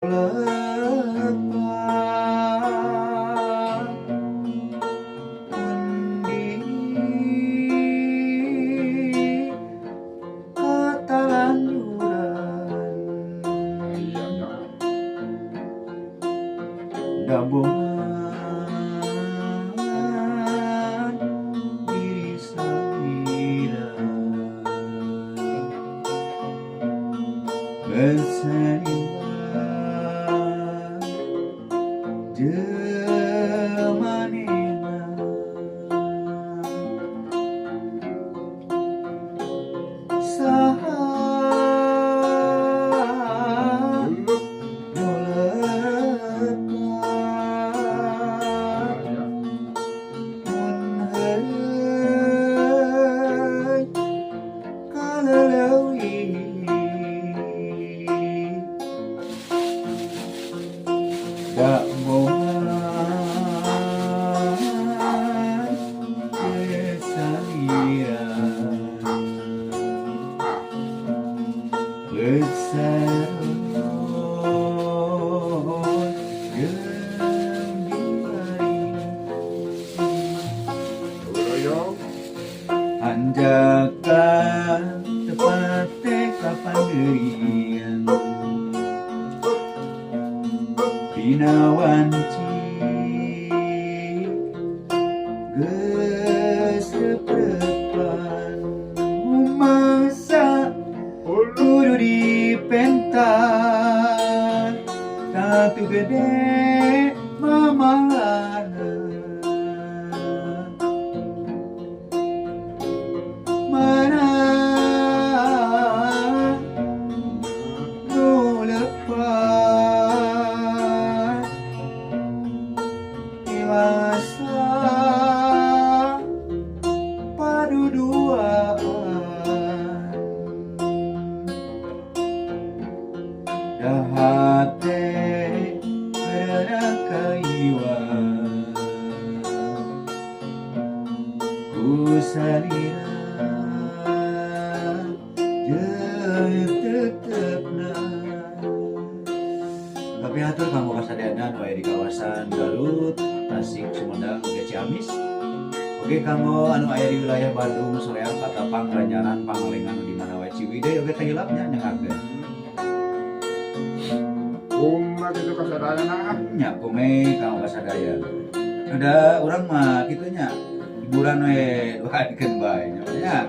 Pelepah undi katalanjuran dabungan diri sakira berseriwan jemanena saha Anjakan tepate kapan dirian Pinawanci geseprepan Masa kudu dipentar Tatu gede mamalana Mana nu lepas dewasa paduduaan dahate berakaiwan kusalira tetepna tapi atur kamu kasadaran wae di kawasan Garut, Tasik, Sumedang, Ciamis. Oke kamu anu aya di wilayah Bandung, Soreang, Katapang, Banjaran, Pangalengan di mana wae Ciwidey oge teh hilapnya nyengakeun. Kumaha kitu kasadaran Nya kume kamu kasadaran. Ada urang mah kitu nya hiburan we doakeun bae nya.